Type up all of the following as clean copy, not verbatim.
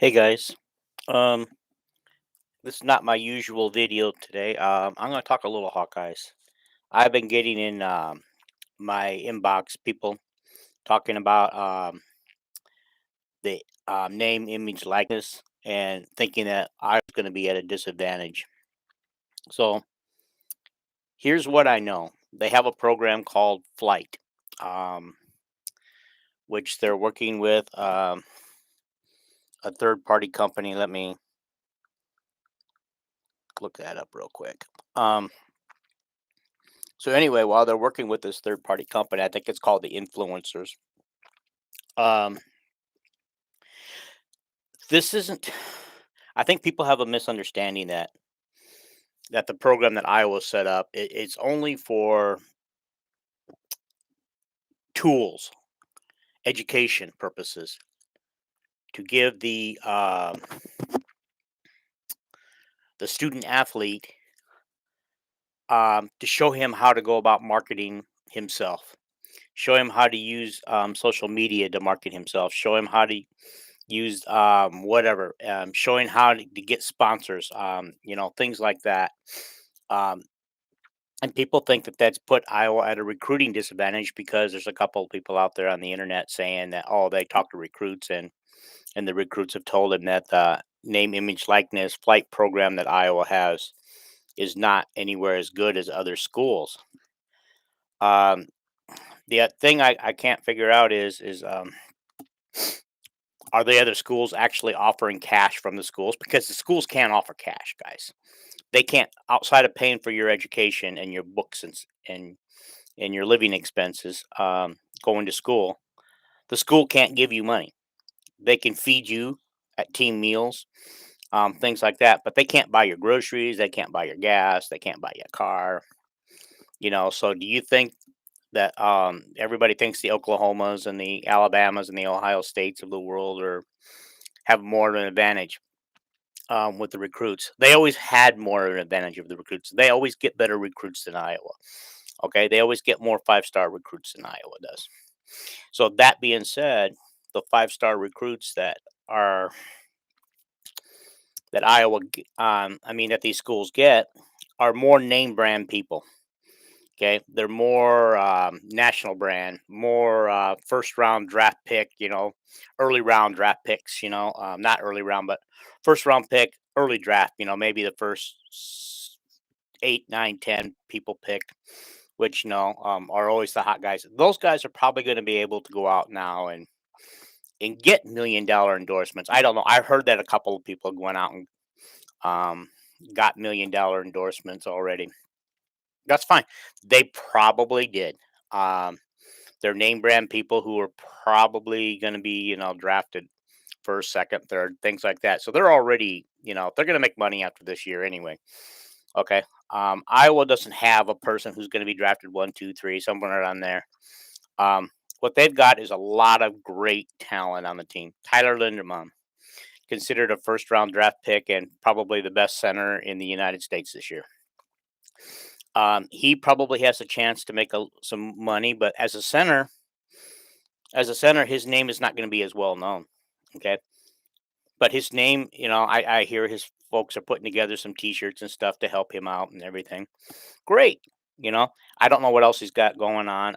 Hey guys, um, this is not my usual video today. I'm going to talk a little Hawkeyes. I've been getting in my inbox people talking about the name, image, likeness, and thinking that I was going to be at a disadvantage. So here's what I know: they have a program called Flight, um, which they're working with a third-party company. Let me look that up real quick. Um, So anyway, while they're working with this third party company, I think it's called the influencers. Um, this isn't. I think people have a misunderstanding that the program that Iowa set up it's only for tools, education purposes to give the student athlete to show him how to go about marketing himself, show him how to use social media to market himself, show him how to use whatever, showing how to get sponsors, things like that. Um, and people think that that's put Iowa at a recruiting disadvantage because there's a couple of people out there on the internet saying that they talk to recruits and the recruits have told them that the name, image, likeness flight program that Iowa has is not anywhere as good as other schools. Um, the thing I can't figure out is are the other schools actually offering cash from the schools? Because the schools can't offer cash, guys. They can't, outside of paying for your education and your books and your living expenses, going to school. The school can't give you money. They can feed you at team meals, things like that, but they can't buy your groceries. They can't buy your gas. They can't buy you a car. So do you think that everybody thinks the Oklahomas and the Alabamas and the Ohio States of the world are have more of an advantage with the recruits? They always had more of an advantage of the recruits. They always get better recruits than Iowa. Okay, they always get more five-star recruits than Iowa does. So that being said, the five-star recruits are that that these schools get are more name brand people. Okay, they're more national brand, more first round draft pick. Early round draft picks. Not early round, but first round pick, early draft. Maybe the first eight, nine, 10 people picked, which are always the hot guys. Those guys are probably going to be able to go out now and get $1 million endorsements. I don't know. I've heard that a couple of people went out and um, got $1 million endorsements already. That's fine. They probably did. Um, they're name brand people who are probably going to be, drafted first, second, third, things like that. So they're already, they're going to make money after this year anyway. Okay. Iowa doesn't have a person who's going to be drafted one, two, three, somewhere around there. Um, what they've got is a lot of great talent on the team. Tyler Linderbaum, considered a first round draft pick and probably the best center in the United States this year. He probably has a chance to make some money, but as a center, his name is not going to be as well known. Okay, but his name, I hear his folks are putting together some T-shirts and stuff to help him out and everything. Great. You know, I don't know what else he's got going on.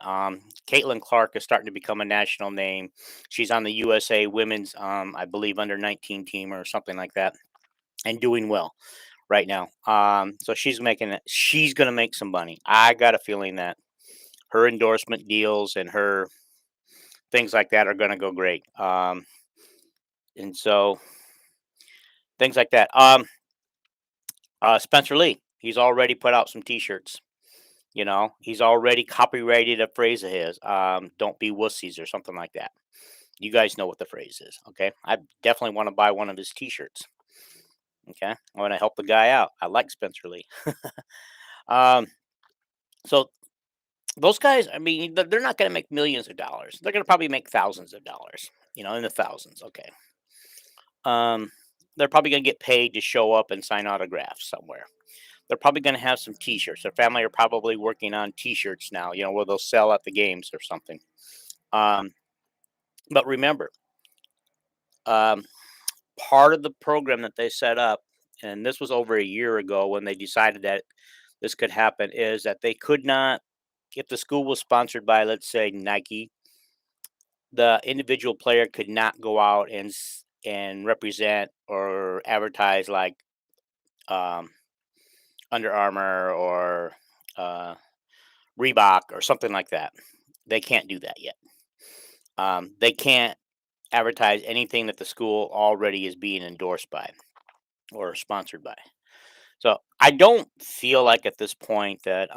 Caitlin Clark is starting to become a national name. She's on the USA Women's, I believe, under 19 team or something like that, and doing well right now. So she's making it. She's going to make some money. I got a feeling that her endorsement deals and her things like that are going to go great. And so things like that. Spencer Lee, he's already put out some T-shirts. He's already copyrighted a phrase of his. Don't be wussies or something like that. You guys know what the phrase is, okay? I definitely want to buy one of his T-shirts. Okay, I want to help the guy out. I like Spencer Lee. um, so those guys, I mean, they're not going to make millions of dollars. They're going to probably make thousands of dollars. In the thousands. Okay. Um, they're probably going to get paid to show up and sign autographs somewhere. They're probably going to have some T-shirts. Their family are probably working on T-shirts now. Where they'll sell at the games or something. Um, but remember, um, part of the program that they set up, and this was over a year ago when they decided that this could happen, is that they could not, if the school was sponsored by, let's say, Nike, the individual player could not go out and represent or advertise like um, Under Armour or uh, Reebok or something like that. They can't do that yet. They can't advertise anything that the school already is being endorsed by or sponsored by. So I don't feel like at this point that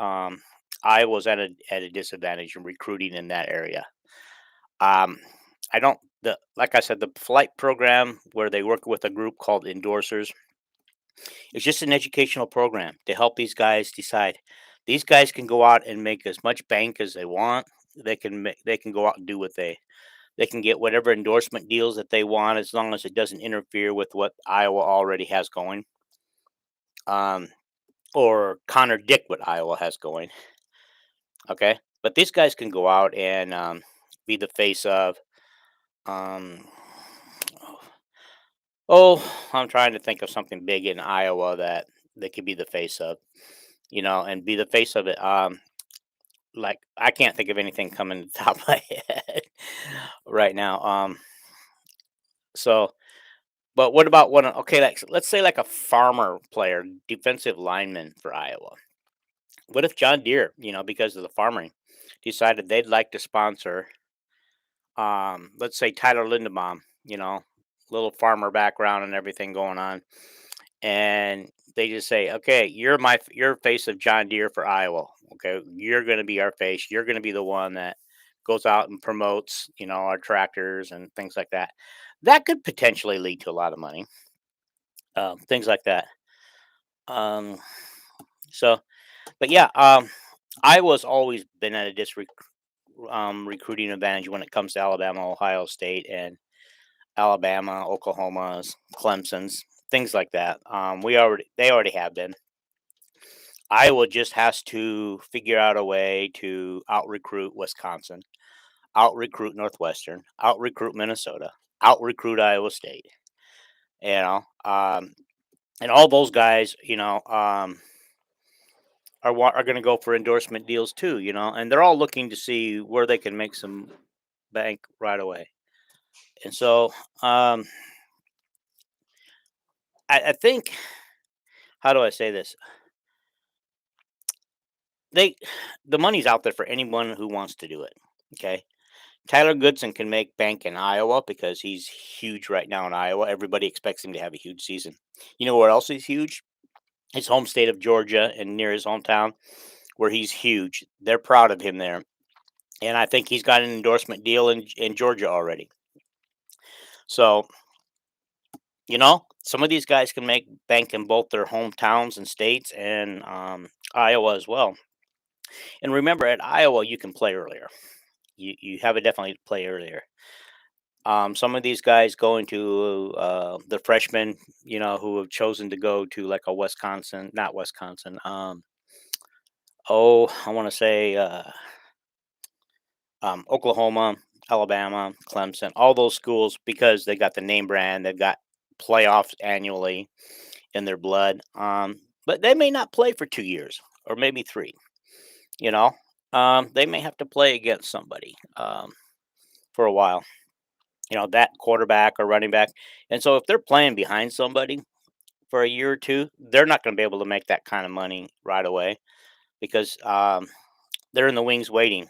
I was at a disadvantage in recruiting in that area. Um, I don't the like I said, the flight program where they work with a group called endorsers. It's just an educational program to help these guys decide. These guys can go out and make as much bank as they want. They can go out and do what they can get whatever endorsement deals that they want as long as it doesn't interfere with what Iowa already has going. Um, or contradict what Iowa has going. Okay, but these guys can go out and be the face of. Um, oh, I'm trying to think of something big in Iowa that they could be the face of, and be the face of it. Like I can't think of anything coming to the top of my head right now. So, but what about one? Okay, like let's say like a farmer player, defensive lineman for Iowa. What if John Deere, because of the farming, decided they'd like to sponsor, let's say Tyler Lindenbaum, little farmer background and everything going on, and they just say, okay, you're face of John Deere for Iowa. Okay, you're going to be our face. You're going to be the one that goes out and promotes, our tractors and things like that. That could potentially lead to a lot of money, things like that. Um, so, but yeah, Iowa's always been at a recruiting advantage when it comes to Alabama, Ohio State, and Alabama, Oklahoma's, Clemson's, things like that. They already have been. Iowa just has to figure out a way to out recruit Wisconsin, out recruit Northwestern, out recruit Minnesota, out recruit Iowa State. You know, um, and all those guys, are going to go for endorsement deals too. And they're all looking to see where they can make some bank right away. And so, um, I think, how do I say this? They the money's out there for anyone who wants to do it. Okay. Tyler Goodson can make bank in Iowa because he's huge right now in Iowa. Everybody expects him to have a huge season. You know where else he's huge? His home state of Georgia and near his hometown, where he's huge. They're proud of him there. And I think he's got an endorsement deal in Georgia already. So, some of these guys can make bank in both their hometowns and states and Iowa as well. And remember, at Iowa, you can play earlier. You have a definitely play earlier. Some of these guys going to the freshmen, who have chosen to go to like a Wisconsin, not Wisconsin. I want to say Oklahoma, Alabama, Clemson, all those schools because they got the name brand, they've got playoffs annually in their blood. But they may not play for 2 years or maybe three. You know, they may have to play against somebody for a while. That quarterback or running back. And so if they're playing behind somebody for a year or two, they're not going to be able to make that kind of money right away because they're in the wings waiting.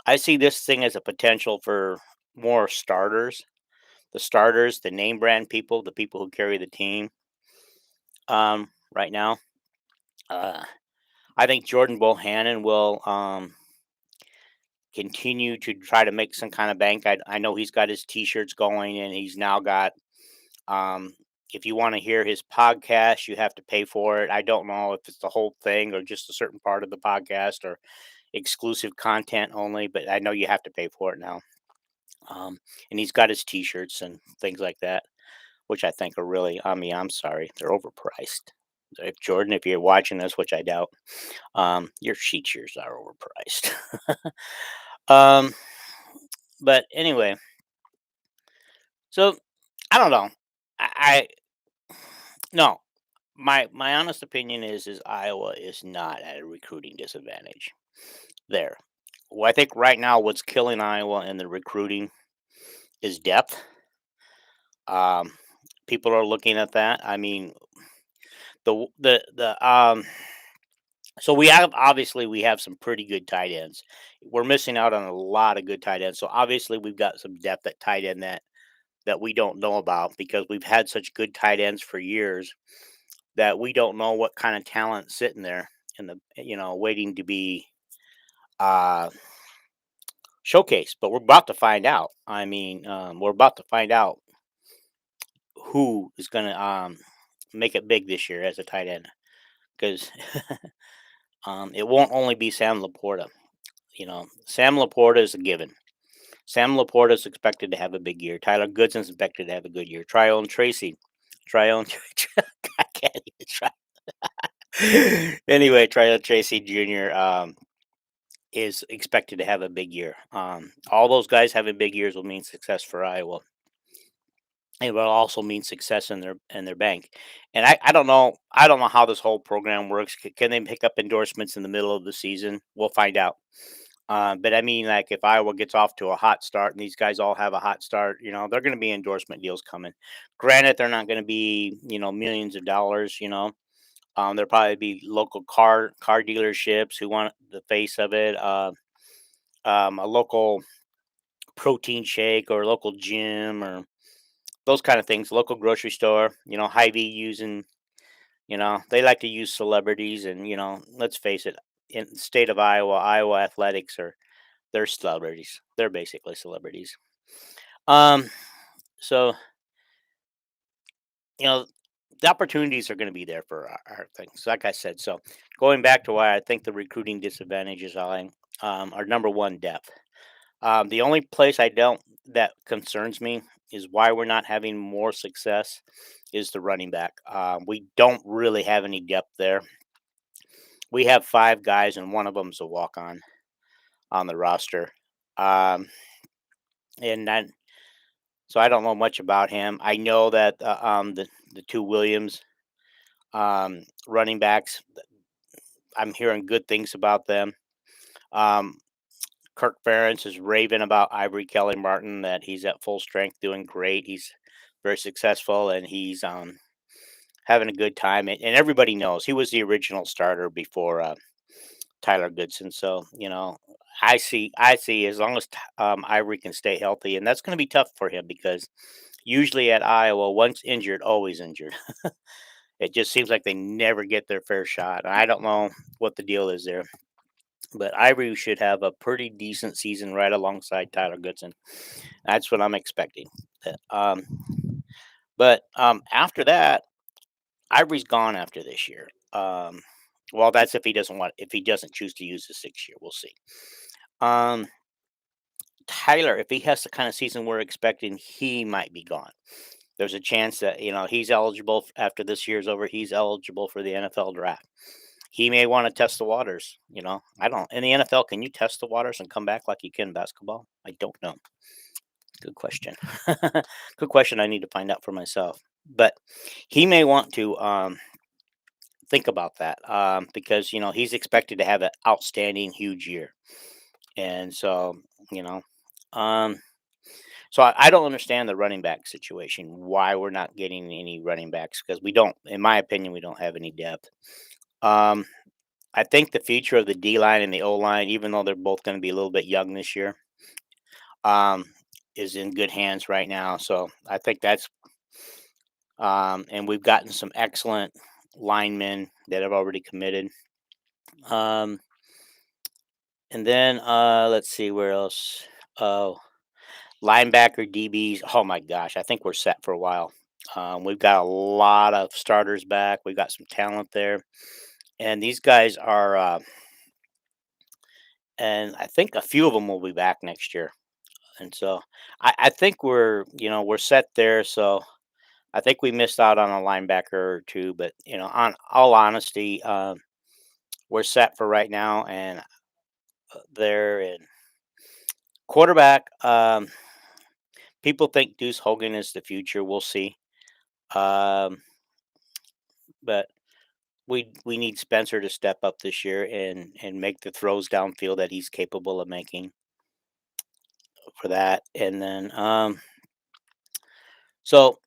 I see this thing as a potential for more starters. The starters, the name brand people, the people who carry the team right now. Uh, I think Jordan Bohannon will continue to try to make some kind of bank. I know he's got his T-shirts going, and he's now got. Um, if you want to hear his podcast, you have to pay for it. I don't know if it's the whole thing or just a certain part of the podcast or exclusive content only, but I know you have to pay for it now. And he's got his T-shirts and things like that, which I think are really. I mean, I'm sorry, they're overpriced. If Jordan, if you're watching this, which I doubt, your T-shirts are overpriced. um, but anyway, so I don't know. I no. My honest opinion is Iowa is not at a recruiting disadvantage there. Well, I think right now what's killing Iowa in the recruiting is depth. Um, People are looking at that. I mean, the so we have obviously we have some pretty good tight ends. We're missing out on a lot of good tight ends. So obviously we've got some depth at tight end that we don't know about because we've had such good tight ends for years that we don't know what kind of talent sitting there in the waiting to be uh showcased. But we're about to find out. I mean, we're about to find out who is going to make it big this year as a tight end because it won't only be Sam Laporta. Sam Laporta is a given. Sam Laporta is expected to have a big year. Tyler Goodson's expected to have a good year. Tryon, I can't even try. Anyway, Tryon Tracy Jr. Is expected to have a big year. All those guys having big years will mean success for Iowa. It will also mean success in their bank. And I don't know. I don't know how this whole program works. Can they pick up endorsements in the middle of the season? We'll find out. But I mean, like if Iowa gets off to a hot start and these guys all have a hot start, they're going to be endorsement deals coming. Granted, they're not going to be, millions of dollars. There'll probably be local car dealerships who want the face of it. A local protein shake or local gym or those kind of things. Local grocery store. Hy-Vee using. They like to use celebrities, and let's face it. In the state of Iowa, Iowa athletics are they're celebrities. They're basically celebrities. Um, so you know, the opportunities are going to be there for our things. Like I said, so going back to why I think the recruiting disadvantages are number one depth. The only place I don't that concerns me is why we're not having more success is the running back. We don't really have any depth there. We have five guys, and one of them's a walk on the roster. Um, and then So I don't know much about him. I know that the two Williams running backs. I'm hearing good things about them. Um, Kirk Ferentz is raving about Ivory Kelly Martin that he's at full strength, doing great. He's very successful and he's having a good time. And everybody knows he was the original starter before Tyler Goodson. So I see as long as Ivory can stay healthy, and that's going to be tough for him because usually at Iowa, once injured, always injured. It just seems like they never get their fair shot. I don't know what the deal is there, but Ivory should have a pretty decent season right alongside Tyler Goodson. That's what I'm expecting. But after that, Ivory's gone after this year. Well, that's if he doesn't choose to use the 6 year, we'll see. Um, Tyler, if he has the kind of season we're expecting, he might be gone. There's a chance that he's eligible after this year's over. He's eligible for the NFL draft. He may want to test the waters. I don't. In the NFL, can you test the waters and come back like you can in basketball? I don't know. Good question. Good question. I need to find out for myself. But he may want to think about that because he's expected to have an outstanding, huge year, and so you know. Um, So I don't understand the running back situation. Why we're not getting any running backs because we don't, in my opinion, we don't have any depth. Um, I think the future of the D line and the O line, even though they're both going to be a little bit young this year, um, is in good hands right now. So I think and we've gotten some excellent linemen that have already committed. Um, and then let's see where else. Oh, linebacker, DBs. Oh my gosh, I think we're set for a while. We've got a lot of starters back. We've got some talent there, and these guys are. And I think a few of them will be back next year. And so I think we're set there. So I think we missed out on a linebacker or two, but on all honesty, we're set for right now. And there in quarterback, people think Deuce Hogan is the future. We'll see. Um, but we need Spencer to step up this year and make the throws downfield that he's capable of making for that. And then so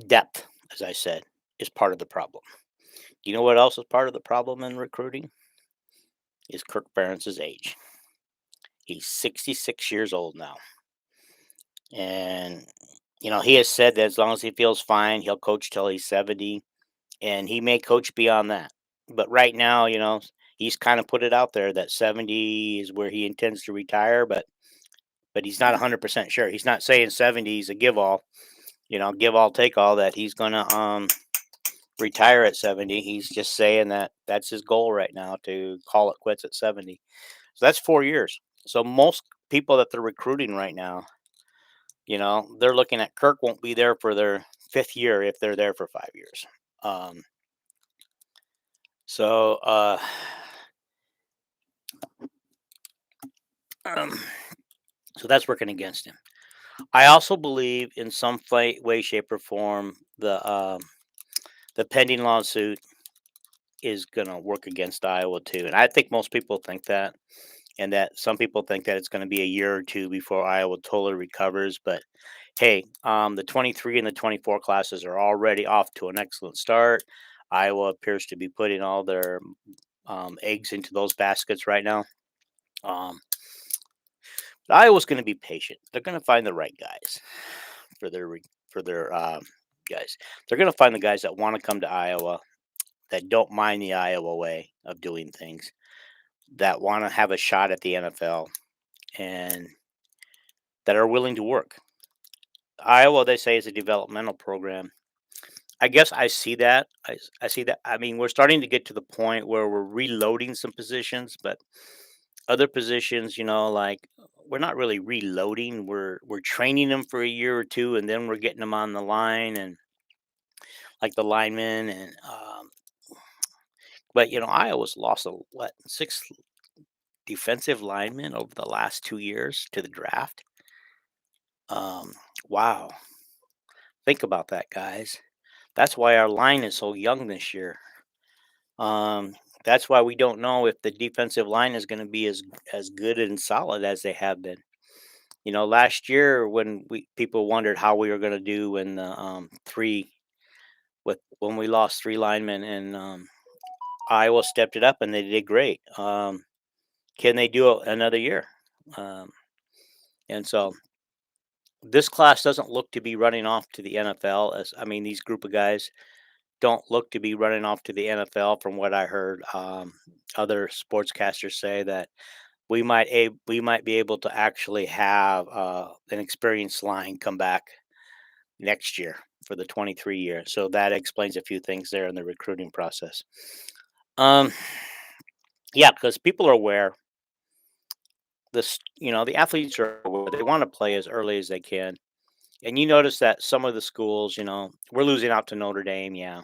depth, as I said, is part of the problem. You know what else is part of the problem in recruiting? Is Kirk Ferentz's age. He's 66 years old now. And he has said that as long as he feels fine, he'll coach till he's 70, and he may coach beyond that. But right now, he's kind of put it out there that 70 is where he intends to retire, but he's not 100% sure. He's not saying 70 is a give all, give all take all, that he's going to retire at 70. He's just saying that that's his goal right now, to call it quits at 70. So that's 4 years. So most people that they're recruiting right now, they're looking at Kirk won't be there for their fifth year if they're there for 5 years. Um, so, um, so that's working against him. I also believe in some way, shape, or form the pending lawsuit is going to work against Iowa too, and I think most people think that, and that some people think that it's going to be a year or two before Iowa totally recovers. But hey, the 23 and the 24 classes are already off to an excellent start. Iowa appears to be putting all their eggs into those baskets right now. Um, but Iowa's going to be patient. They're going to find the right guys for their guys. They're going to find the guys that want to come to Iowa, that don't mind the Iowa way of doing things, that want to have a shot at the NFL, and that are willing to work. Iowa, they say, is a developmental program. I guess I see that. I see that. I mean, we're starting to get to the point where we're reloading some positions, but other positions, like, we're not really reloading. We're training them for a year or two, and then we're getting them on the line, and like the linemen, and but Iowa's lost six defensive linemen over the last 2 years to the draft. Um, wow, think about that, guys. That's why our line is so young this year. Um, that's why we don't know if the defensive line is going to be as good and solid as they have been. Last year when people wondered how we were going to do when the three with when we lost three linemen, and Iowa stepped it up and they did great. Can they do it another year? Um, and so this class doesn't look to be running off to the NFL. As I mean, these group of guys don't look to be running off to the NFL, from what I heard. Other sportscasters say that we might be able to actually have an experienced line come back next year for the 23 year. So that explains a few things there in the recruiting process. Um, yeah, because people are aware. The athletes are aware. They want to play as early as they can. And you notice that some of the schools, we're losing out to Notre Dame. Yeah,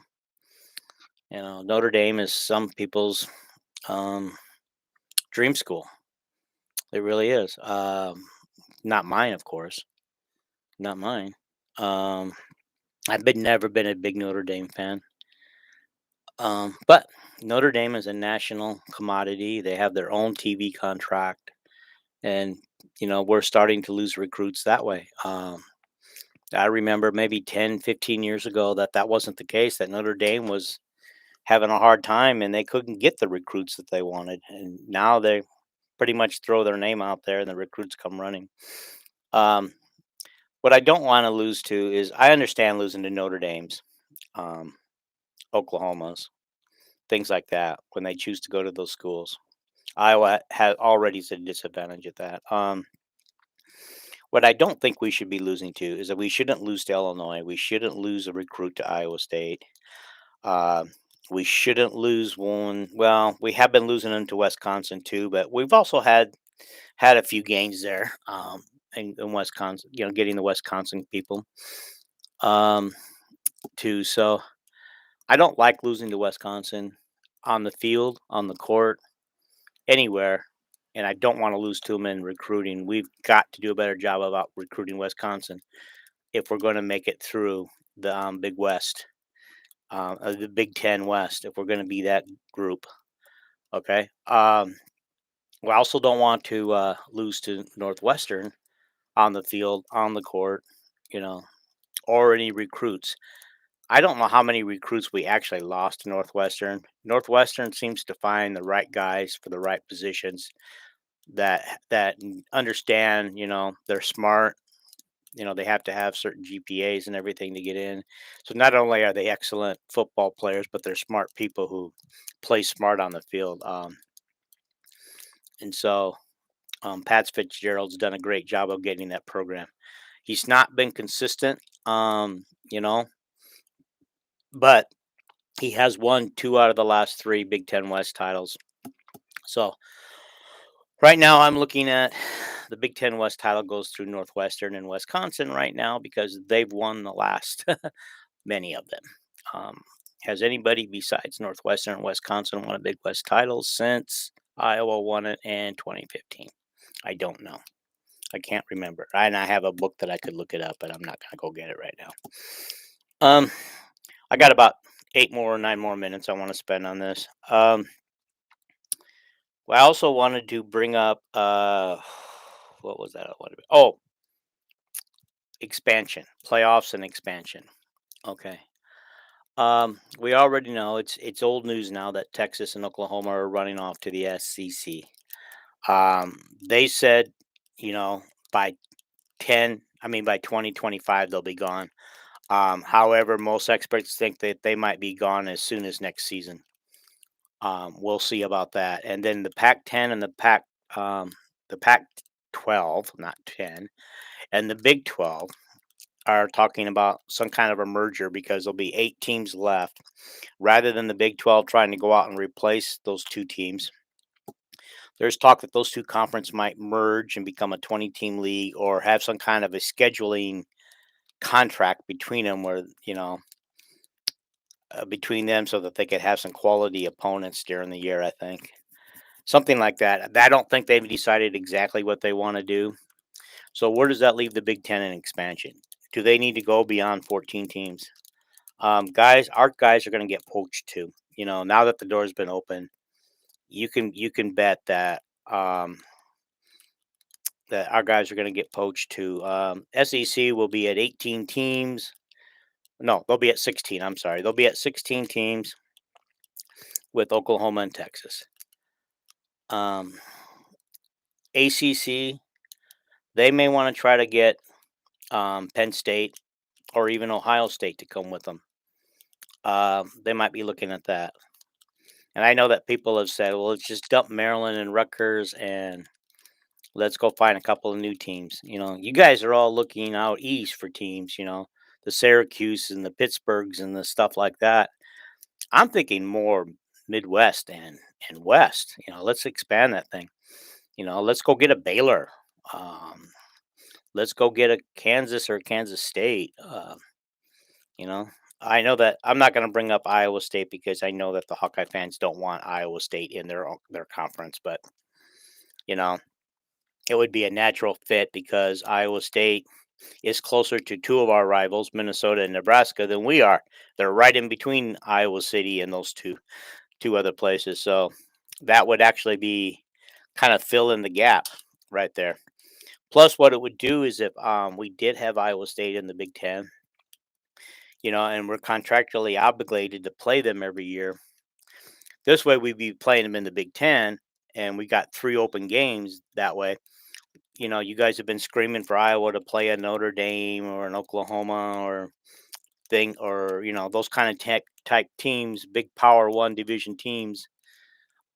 Notre Dame is some people's um, dream school. It really is. Not mine, of course. Not mine. Um, I've never been a big Notre Dame fan. But Notre Dame is a national commodity. They have their own TV contract, and we're starting to lose recruits that way. I remember maybe 10, 15 years ago that wasn't the case. That Notre Dame was having a hard time and they couldn't get the recruits that they wanted, and now they pretty much throw their name out there and the recruits come running. Um, what I don't want to lose to is, I understand losing to Notre Dame's, um, Oklahoma's, things like that, when they choose to go to those schools. Iowa had already is a disadvantage at that. What I don't think we should be losing to is that we shouldn't lose to Illinois. We shouldn't lose a recruit to Iowa State. Uh, we shouldn't lose one. Well, we have been losing them to Wisconsin too, but we've also had a few gains there, in Wisconsin. Getting the Wisconsin people um, too. So I don't like losing to Wisconsin on the field, on the court, anywhere. And I don't want to lose to them in recruiting. We've got to do a better job about recruiting Wisconsin if we're going to make it through. the Big West, the Big Ten West, if we're going to be that group. Okay. We also don't want to lose to Northwestern on the field, on the court, you know, or any recruits. I don't know how many recruits we actually lost to Northwestern. Northwestern seems to find the right guys for the right positions that understand, they're smart. They have to have certain GPAs and everything to get in. So not only are they excellent football players, but they're smart people who play smart on the field. And so Pat Fitzgerald's done a great job of getting that program. He's not been consistent, you know, but he has won 2 out of the last 3 Big Ten West titles. So, right now I'm looking at the Big Ten West title goes through Northwestern and Wisconsin right now because they've won the last many of them. Um, has anybody besides Northwestern and Wisconsin won a Big West title since Iowa won it in 2015? I don't know. I can't remember. And I have a book that I could look it up, but I'm not going to go get it right now. I got about 8 more or 9 more minutes I want to spend on this. Well, I also wanted to bring up what was that? Oh, expansion, playoffs and expansion. Okay. We already know it's old news now that Texas and Oklahoma are running off to the SEC. They said, you know, by by 2025 they'll be gone. However, most experts think that they might be gone as soon as next season. We'll see about that. And then the Pac-10 and the Pac-12, not 10, and the Big 12 are talking about some kind of a merger because there'll be 8 teams left. Rather than the Big 12 trying to go out and replace those 2 teams, there's talk that those 2 conferences might merge and become a 20-team league or have some kind of a scheduling contract between them where, between them so that they could have some quality opponents during the year, I think. Something like that. I don't think they've decided exactly what they want to do. So where does that leave the Big Ten in expansion? Do they need to go beyond 14 teams? Our guys are going to get poached too. Now that the door's been open, you can bet that our guys are going to get poached too. SEC will be at 18 teams. No, they'll be at 16. I'm sorry, they'll be at 16 teams with Oklahoma and Texas. ACC, they may want to try to get Penn State or even Ohio State to come with them. They might be looking at that. And I know that people have said, well, let's just dump Maryland and Rutgers and let's go find a couple of new teams. You guys are all looking out east for teams, the Syracuse and the Pittsburghs and the stuff like that. I'm thinking more Midwest and West. Let's expand that thing. Let's go get a Baylor. Let's go get a Kansas or Kansas State. You know, I know that I'm not going to bring up Iowa State because I know that the Hawkeye fans don't want Iowa State in their conference, but you know, it would be a natural fit because Iowa State is closer to 2 of our rivals, Minnesota and Nebraska, than we are. They're right in between Iowa City and those two other places. So that would actually be kind of fill in the gap right there. Plus, what it would do is if we did have Iowa State in the Big Ten, and we're contractually obligated to play them every year. This way, we'd be playing them in the Big Ten, and we got 3 open games that way. You guys have been screaming for Iowa to play a Notre Dame or an Oklahoma or those kind of type teams, big Power One division teams,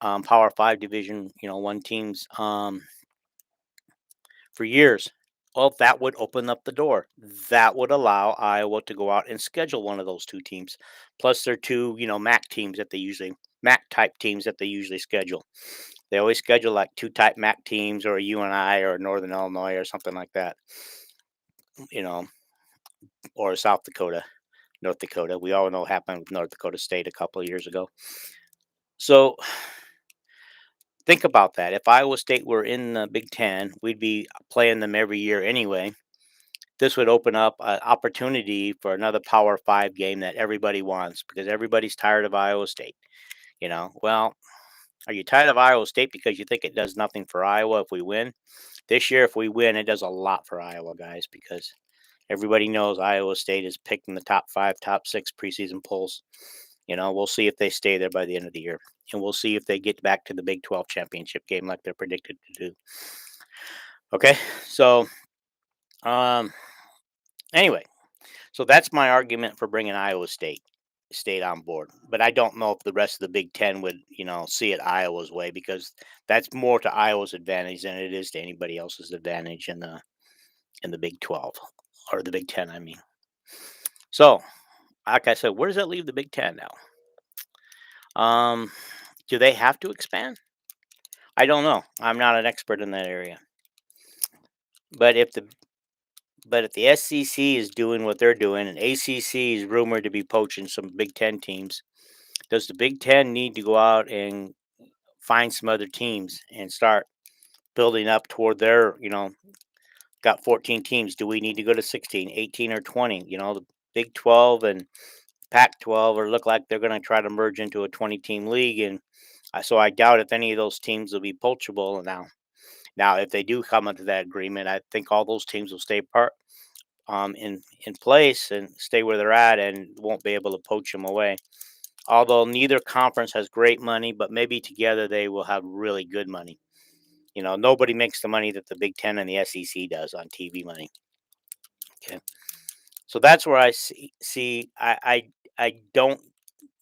Power Five division, one teams for years. Well, that would open up the door. That would allow Iowa to go out and schedule one of those 2 teams. Plus, they're 2, MAC type teams that they usually schedule. They always schedule like 2 type MAC teams or a UNI or Northern Illinois or something like that, you know, or South Dakota, North Dakota. We all know what happened with North Dakota State a couple of years ago. So think about that. If Iowa State were in the Big Ten, we'd be playing them every year anyway. this would open up an opportunity for another Power Five game that everybody wants because everybody's tired of Iowa State. Well, are you tired of Iowa State because you think it does nothing for Iowa if we win? This year, if we win, it does a lot for Iowa, guys, because everybody knows Iowa State is picked in the top five, top six preseason polls. We'll see if they stay there by the end of the year. And we'll see if they get back to the Big 12 championship game like they're predicted to do. Okay. So, um, anyway, so that's my argument for bringing Iowa State on board. But I don't know if the rest of the Big Ten would, see it Iowa's way because that's more to Iowa's advantage than it is to anybody else's advantage in the Big 12 or the Big Ten. I mean, so like I said, where does that leave the Big Ten now? Do they have to expand? I don't know. I'm not an expert in that area. But if the SEC is doing what they're doing and ACC is rumored to be poaching some Big Ten teams, does the Big Ten need to go out and find some other teams and start building up toward their, got 14 teams. Do we need to go to 16, 18, or 20? The Big 12 and Pac 12 or look like they're going to try to merge into a 20-team league. And so I doubt if any of those teams will be poachable now, if they do come into that agreement, I think all those teams will stay in place and stay where they're at and won't be able to poach them away. Although neither conference has great money, but maybe together they will have really good money. Nobody makes the money that the Big Ten and the SEC does on TV money. Okay, so that's where I see. I don't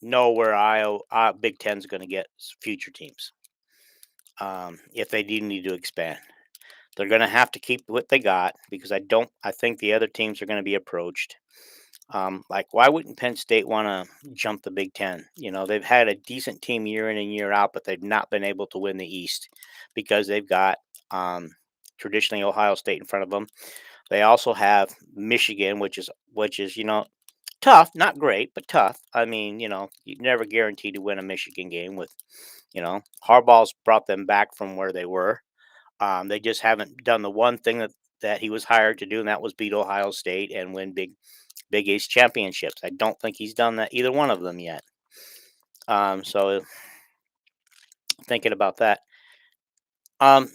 know where Big Ten's going to get future teams. If they do need to expand. They're going to have to keep what they got because I think the other teams are going to be approached. Like, why wouldn't Penn State want to jump the Big Ten? They've had a decent team year in and year out, but they've not been able to win the East because they've got traditionally Ohio State in front of them. They also have Michigan, which is tough, not great, but tough. I mean, you never guarantee to win a Michigan game with, Harbaugh's brought them back from where they were. They just haven't done the one thing that he was hired to do, and that was beat Ohio State and win Big East championships. I don't think he's done that either one of them yet. So thinking about that, um,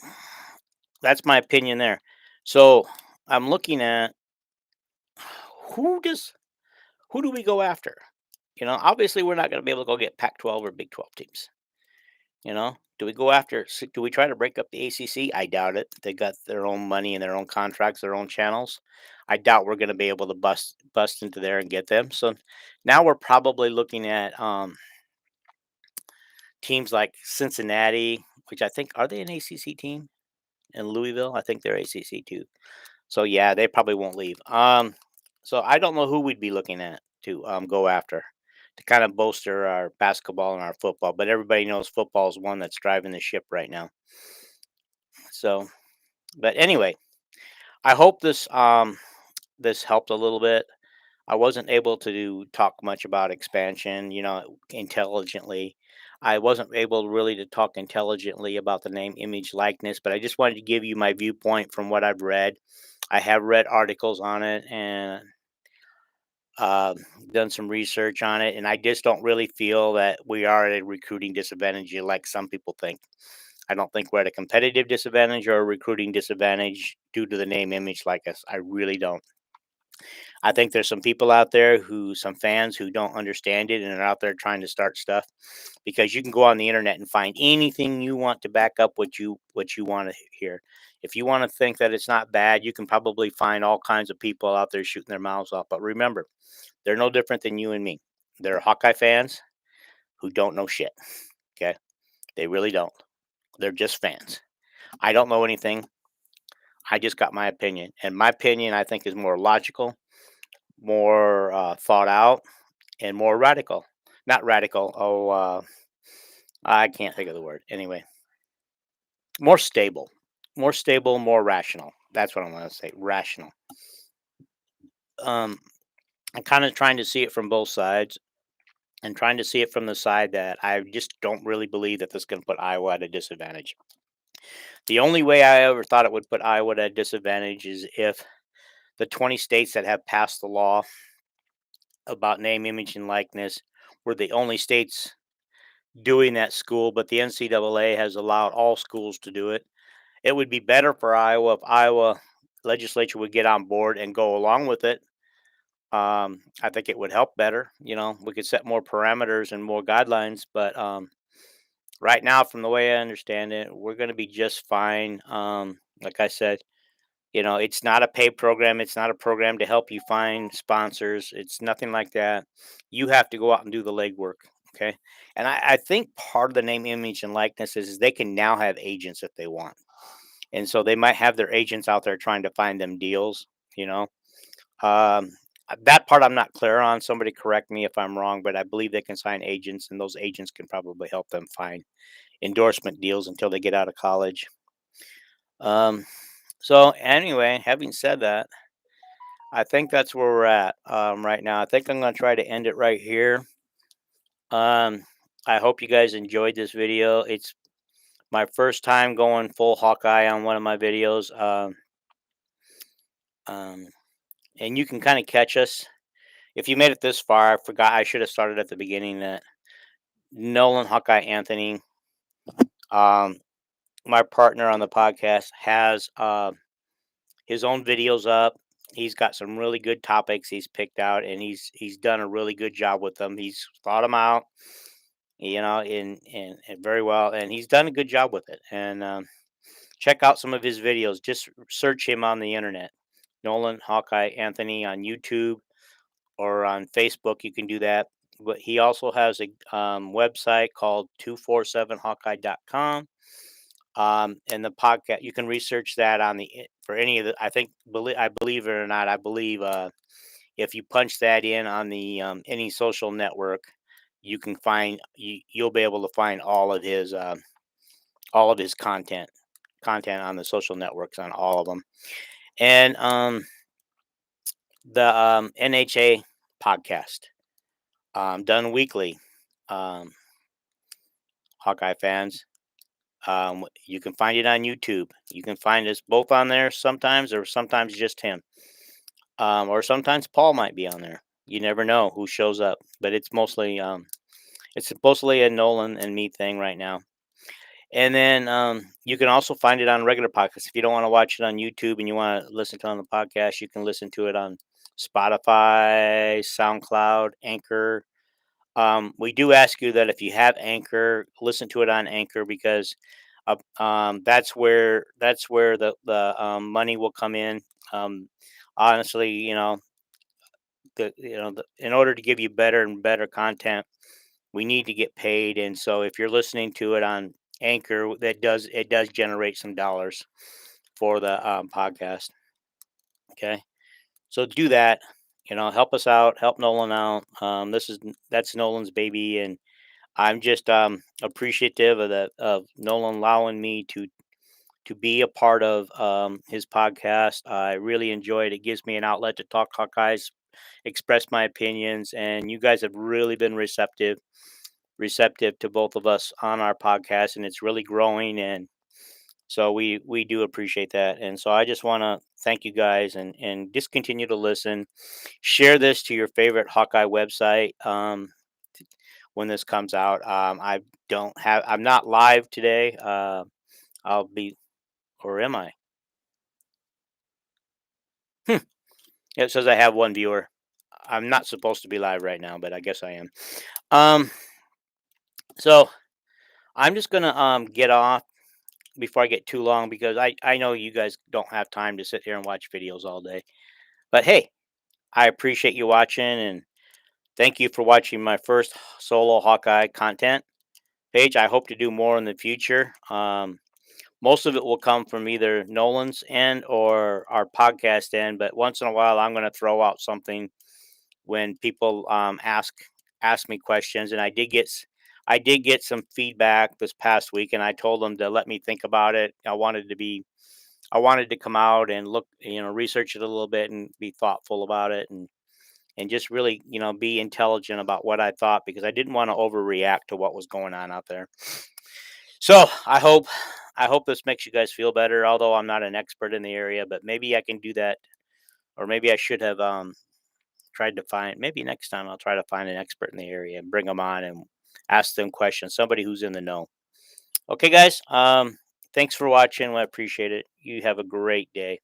that's my opinion there. So I'm looking at who do we go after? Obviously we're not going to be able to go get Pac-12 or Big 12 teams. Do we go after? Do we try to break up the ACC? I doubt it. They got their own money and their own contracts, their own channels. I doubt we're going to be able to bust into there and get them. So now we're probably looking at teams like Cincinnati, which I think are they an ACC team, and Louisville. I think they're ACC too. So yeah, they probably won't leave. So I don't know who we'd be looking at to go after to kind of bolster our basketball and our football. But everybody knows football is one that's driving the ship right now. So, but anyway, I hope this helped a little bit. I wasn't able to talk much about expansion, intelligently. I wasn't able really to talk intelligently about the name, image, likeness, but I just wanted to give you my viewpoint from what I've read. I have read articles on it and uh, done some research on it, and I just don't really feel that we are at a recruiting disadvantage like some people think. I don't think we're at a competitive disadvantage or a recruiting disadvantage due to the name, image, like us. I really don't. I think there's some people out there some fans who don't understand it and are out there trying to start stuff because you can go on the internet and find anything you want to back up what you want to hear. If you want to think that it's not bad, you can probably find all kinds of people out there shooting their mouths off. But remember, they're no different than you and me. They're Hawkeye fans who don't know shit. Okay. They really don't. They're just fans. I don't know anything. I just got my opinion. And my opinion, I think, is more logical, more thought out, and more radical. Not radical. Oh, I can't think of the word. Anyway, more stable. More stable, more rational. That's what I want to say. Rational. Um, I'm kind of trying to see it from both sides and trying to see it from the side that I just don't really believe that this can put Iowa at a disadvantage. The only way I ever thought it would put Iowa at a disadvantage is if the 20 states that have passed the law about name, image, and likeness were the only states doing that school, but the NCAA has allowed all schools to do it. It would be better for Iowa if Iowa legislature would get on board and go along with it. I think it would help better. We could set more parameters and more guidelines, but right now, from the way I understand it, we're going to be just fine. Like I said, it's not a paid program. It's not a program to help you find sponsors. It's nothing like that. You have to go out and do the legwork. Okay. And I think part of the name, image, and likeness is they can now have agents if they want. And so they might have their agents out there trying to find them deals, you know. Um, that part I'm not clear on. Somebody correct me if I'm wrong, but I believe they can sign agents, and those agents can probably help them find endorsement deals until they get out of college. Um, so anyway, having said that, I think that's where we're at right now. I think I'm going to try to end it right here. Um, I hope you guys enjoyed this video. It's my first time going full Hawkeye on one of my videos. Um, and you can kind of catch us. If you made it this far, I forgot I should have started at the beginning that Nolan Hawkeye Anthony, um, my partner on the podcast, has his own videos up. He's got some really good topics he's picked out, and he's done a really good job with them. He's thought them out, and very well, and he's done a good job with it. And check out some of his videos. Just search him on the internet, Nolan Hawkeye Anthony on YouTube or on Facebook. You can do that. But he also has a website called 247hawkeye.com. And the podcast, you can research that on for any of the. I believe it or not, I believe if you punch that in on the any social network, you'll be able to find all of his content on the social networks on all of them. And the NHA podcast, done weekly. Um, Hawkeye fans. You can find it on YouTube. You can find us both on there sometimes, or sometimes just him. Or sometimes Paul might be on there. You never know who shows up, but it's mostly a Nolan and me thing right now. And then you can also find it on regular podcasts. If you don't want to watch it on YouTube and you want to listen to it on the podcast, you can listen to it on Spotify, SoundCloud, Anchor. We do ask you that if you have Anchor, listen to it on Anchor because that's where the money will come in. Honestly, in order to give you better and better content, we need to get paid. And so, if you're listening to it on Anchor, it does generate some dollars for the podcast. Okay, so do that. Help us out, help Nolan out. That's Nolan's baby, and I'm just appreciative of Nolan allowing me to be a part of his podcast. I really enjoy it. It gives me an outlet to talk Hawkeyes, express my opinions, and you guys have really been receptive to both of us on our podcast, and it's really growing. And so we do appreciate that. And so I just want to thank you guys, and just continue to listen. Share this to your favorite Hawkeye website. When this comes out, I'm not live today. I'll be, or am I? Hmm. It says I have one viewer. I'm not supposed to be live right now, but I guess I am. Um, so I'm just gonna get off before I get too long because I know you guys don't have time to sit here and watch videos all day. But hey, I appreciate you watching, and thank you for watching my first solo Hawkeye content page. I hope to do more in the future. Most of it will come from either Nolan's end or our podcast end, but once in a while I'm going to throw out something when people ask me questions. And I did get some feedback this past week, and I told them to let me think about it. I wanted to come out and look, research it a little bit and be thoughtful about it, and just really, be intelligent about what I thought because I didn't want to overreact to what was going on out there. So I hope this makes you guys feel better. Although I'm not an expert in the area, but maybe I can do that, or maybe I should have tried to find. Maybe next time I'll try to find an expert in the area and bring them on and ask them questions. Somebody who's in the know. Okay, guys. Thanks for watching. I appreciate it. You have a great day.